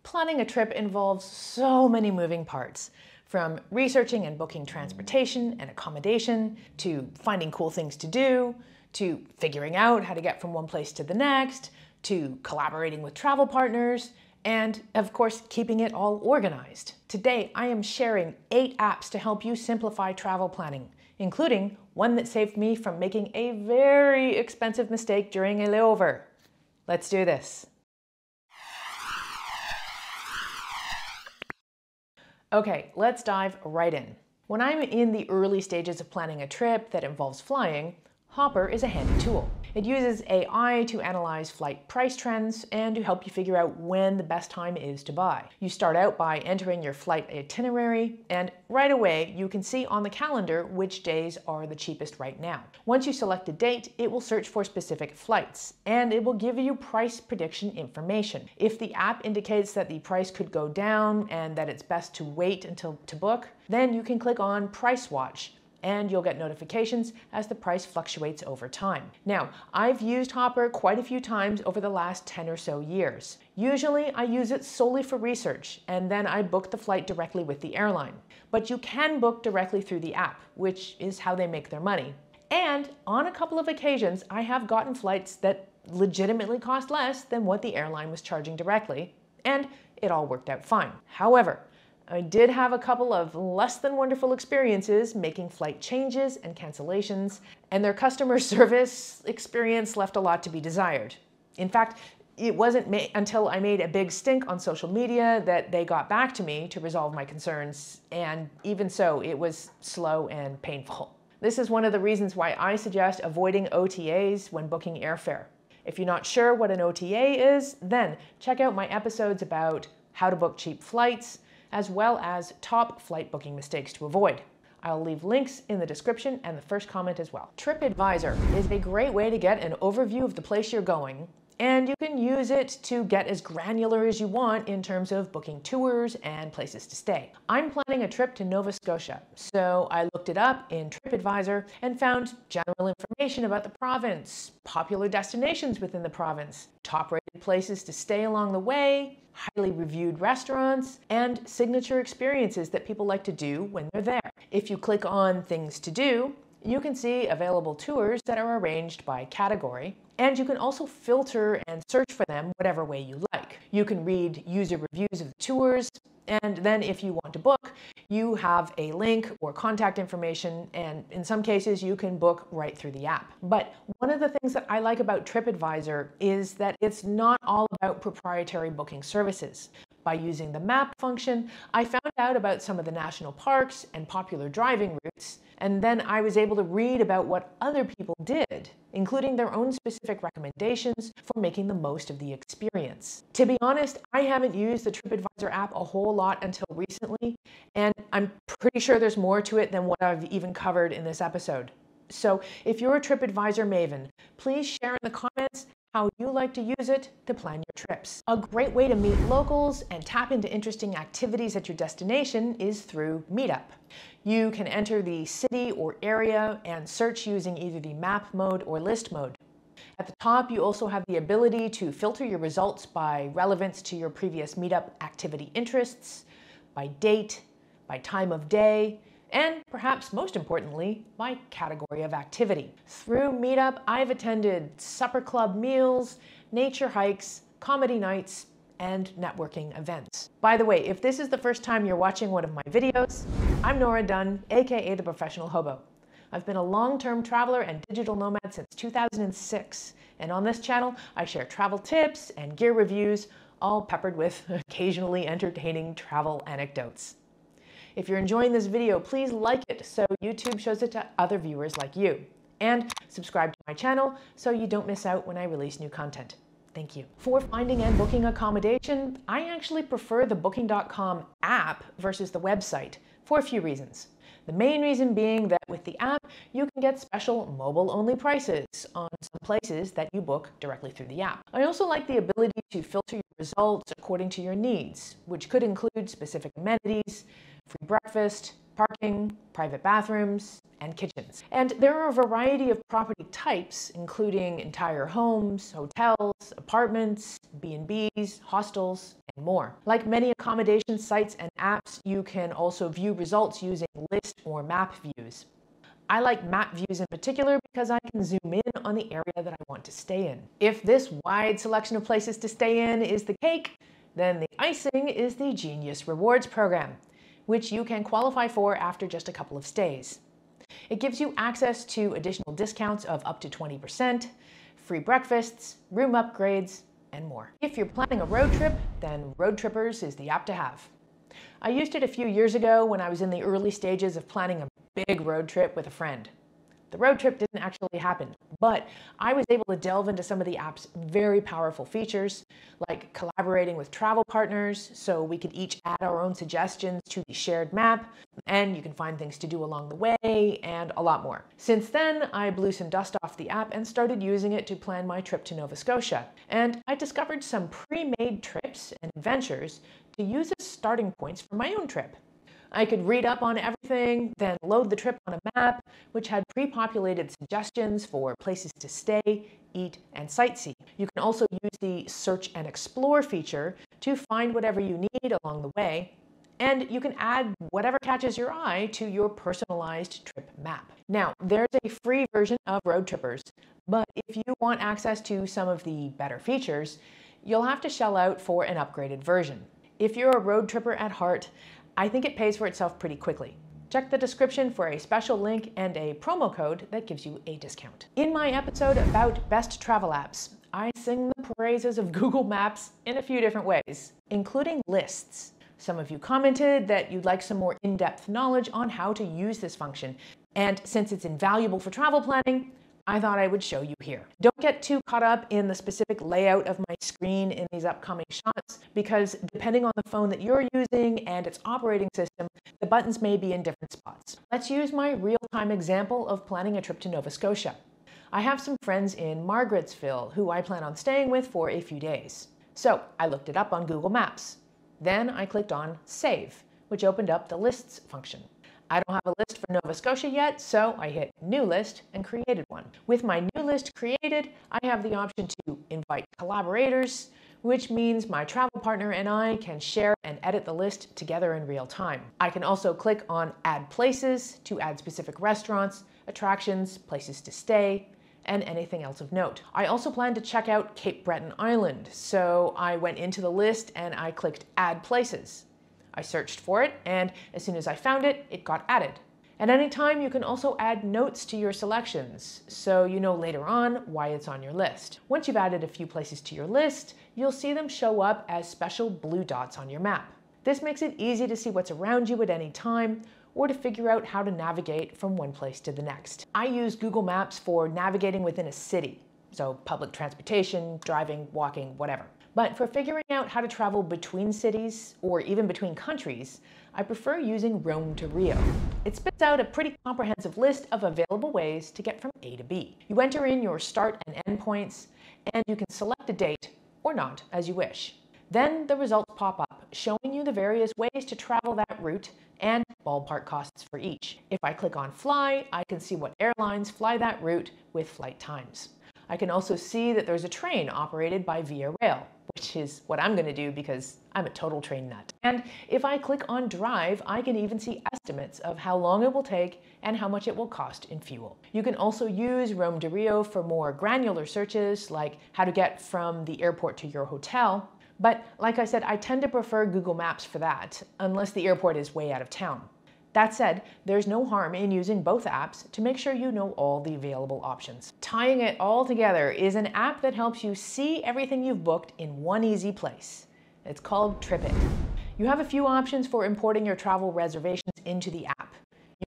Planning a trip involves so many moving parts, from researching and booking transportation and accommodation, to finding cool things to do, to figuring out how to get from one place to the next, to collaborating with travel partners, and of course, keeping it all organized. Today, I am sharing 8 apps to help you simplify travel planning, including one that saved me from making a very expensive mistake during a layover. Let's do this. Okay, let's dive right in. When I'm in the early stages of planning a trip that involves flying, Hopper is a handy tool. It uses AI to analyze flight price trends and to help you figure out when the best time is to buy. You start out by entering your flight itinerary, and right away you can see on the calendar which days are the cheapest right now. Once you select a date, it will search for specific flights, and it will give you price prediction information. If the app indicates that the price could go down and that it's best to wait until to book, then you can click on Price Watch, and you'll get notifications as the price fluctuates over time. Now, I've used Hopper quite a few times over the last 10 or so years. Usually, I use it solely for research, and then I book the flight directly with the airline. But you can book directly through the app, which is how they make their money. And on a couple of occasions, I have gotten flights that legitimately cost less than what the airline was charging directly, and it all worked out fine. However, I did have a couple of less than wonderful experiences making flight changes and cancellations, and their customer service experience left a lot to be desired. In fact, it wasn't until I made a big stink on social media that they got back to me to resolve my concerns, and even so, it was slow and painful. This is one of the reasons why I suggest avoiding OTAs when booking airfare. If you're not sure what an OTA is, then check out my episodes about how to book cheap flights, as well as top flight booking mistakes to avoid. I'll leave links in the description and the first comment as well. TripAdvisor is a great way to get an overview of the place you're going, and you can use it to get as granular as you want in terms of booking tours and places to stay. I'm planning a trip to Nova Scotia, so I looked it up in TripAdvisor and found general information about the province, popular destinations within the province, top-rated places to stay along the way, highly reviewed restaurants, and signature experiences that people like to do when they're there. If you click on Things to Do, you can see available tours that are arranged by category, and you can also filter and search for them whatever way you like. You can read user reviews of the tours, and then if you want to book, you have a link or contact information, and in some cases you can book right through the app. But one of the things that I like about TripAdvisor is that it's not all about proprietary booking services. By using the map function, I found out about some of the national parks and popular driving routes, and then I was able to read about what other people did, including their own specific recommendations for making the most of the experience. To be honest, I haven't used the TripAdvisor app a whole lot until recently, and I'm pretty sure there's more to it than what I've even covered in this episode. So if you're a TripAdvisor maven, please share in the comments how you like to use it to plan your trips. A great way to meet locals and tap into interesting activities at your destination is through Meetup. You can enter the city or area and search using either the map mode or list mode. At the top, you also have the ability to filter your results by relevance to your previous Meetup activity interests, by date, by time of day, and perhaps most importantly, by category of activity. Through Meetup, I've attended supper club meals, nature hikes, comedy nights, and networking events. By the way, if this is the first time you're watching one of my videos, I'm Nora Dunn, aka the Professional Hobo. I've been a long-term traveler and digital nomad since 2006, and on this channel, I share travel tips and gear reviews, all peppered with occasionally entertaining travel anecdotes. If you're enjoying this video, please like it so YouTube shows it to other viewers like you. And subscribe to my channel so you don't miss out when I release new content. Thank you. For finding and booking accommodation, I actually prefer the Booking.com app versus the website for a few reasons. The main reason being that with the app, you can get special mobile-only prices on some places that you book directly through the app. I also like the ability to filter your results according to your needs, which could include specific amenities, free breakfast, parking, private bathrooms, and kitchens. And there are a variety of property types, including entire homes, hotels, apartments, B&Bs, hostels, and more. Like many accommodation sites and apps, you can also view results using list or map views. I like map views in particular because I can zoom in on the area that I want to stay in. If this wide selection of places to stay in is the cake, then the icing is the Genius Rewards program, which you can qualify for after just a couple of stays. It gives you access to additional discounts of up to 20%, free breakfasts, room upgrades, and more. If you're planning a road trip, then Road Trippers is the app to have. I used it a few years ago when I was in the early stages of planning a big road trip with a friend. The road trip didn't actually happen, but I was able to delve into some of the app's very powerful features, like collaborating with travel partners so we could each add our own suggestions to the shared map, and you can find things to do along the way, and a lot more. Since then, I blew some dust off the app and started using it to plan my trip to Nova Scotia. And I discovered some pre-made trips and adventures to use as starting points for my own trip. I could read up on everything, then load the trip on a map, which had pre-populated suggestions for places to stay, eat, and sightsee. You can also use the Search and Explore feature to find whatever you need along the way, and you can add whatever catches your eye to your personalized trip map. Now, there's a free version of Road Trippers, but if you want access to some of the better features, you'll have to shell out for an upgraded version. If you're a road tripper at heart, I think it pays for itself pretty quickly. Check the description for a special link and a promo code that gives you a discount. In my episode about best travel apps, I sing the praises of Google Maps in a few different ways, including lists. Some of you commented that you'd like some more in-depth knowledge on how to use this function, and since it's invaluable for travel planning, I thought I would show you here. Don't get too caught up in the specific layout of my screen in these upcoming shots, because depending on the phone that you're using and its operating system, the buttons may be in different spots. Let's use my real-time example of planning a trip to Nova Scotia. I have some friends in Margarettsville who I plan on staying with for a few days. So I looked it up on Google Maps. Then I clicked on Save, which opened up the Lists function. I don't have a list for Nova Scotia yet, so I hit New List and created one. With my new list created, I have the option to invite collaborators, which means my travel partner and I can share and edit the list together in real time. I can also click on Add Places to add specific restaurants, attractions, places to stay, and anything else of note. I also plan to check out Cape Breton Island, so I went into the list and I clicked Add Places. I searched for it, and as soon as I found it, it got added. At any time, you can also add notes to your selections, so you know later on why it's on your list. Once you've added a few places to your list, you'll see them show up as special blue dots on your map. This makes it easy to see what's around you at any time, or to figure out how to navigate from one place to the next. I use Google Maps for navigating within a city, so public transportation, driving, walking, whatever. But for figuring out how to travel between cities or even between countries, I prefer using Rome to Rio. It spits out a pretty comprehensive list of available ways to get from A to B. You enter in your start and end points, and you can select a date or not as you wish. Then the results pop up, showing you the various ways to travel that route and ballpark costs for each. If I click on Fly, I can see what airlines fly that route with flight times. I can also see that there's a train operated by Via Rail, which is what I'm going to do because I'm a total train nut. And if I click on Drive, I can even see estimates of how long it will take and how much it will cost in fuel. You can also use Rome to Rio for more granular searches, like how to get from the airport to your hotel. But like I said, I tend to prefer Google Maps for that, unless the airport is way out of town. That said, there's no harm in using both apps to make sure you know all the available options. Tying it all together is an app that helps you see everything you've booked in one easy place. It's called TripIt. You have a few options for importing your travel reservations into the app.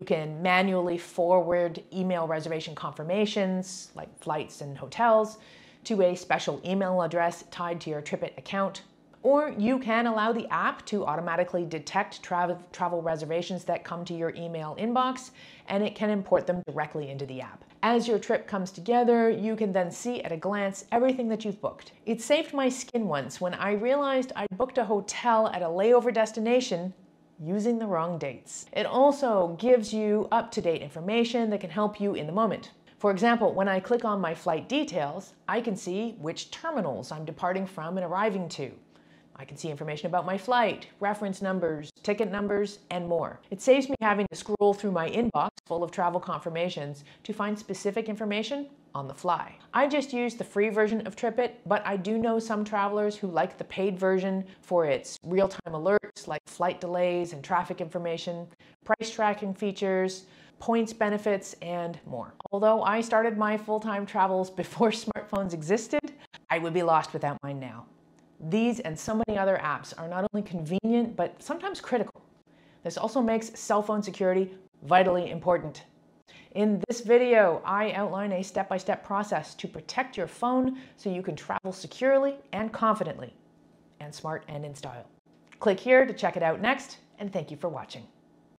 You can manually forward email reservation confirmations, like flights and hotels, to a special email address tied to your TripIt account. Or you can allow the app to automatically detect travel reservations that come to your email inbox, and it can import them directly into the app. As your trip comes together, you can then see at a glance everything that you've booked. It saved my skin once when I realized I'd booked a hotel at a layover destination, using the wrong dates. It also gives you up-to-date information that can help you in the moment. For example, when I click on my flight details, I can see which terminals I'm departing from and arriving to. I can see information about my flight, reference numbers, ticket numbers, and more. It saves me having to scroll through my inbox full of travel confirmations to find specific information on the fly. I just use the free version of TripIt, but I do know some travelers who like the paid version for its real-time alerts like flight delays and traffic information, price tracking features, points benefits, and more. Although I started my full-time travels before smartphones existed, I would be lost without mine now. These and so many other apps are not only convenient, but sometimes critical. This also makes cell phone security vitally important. In this video, I outline a step-by-step process to protect your phone so you can travel securely and confidently, and smart and in style. Click here to check it out next, and thank you for watching.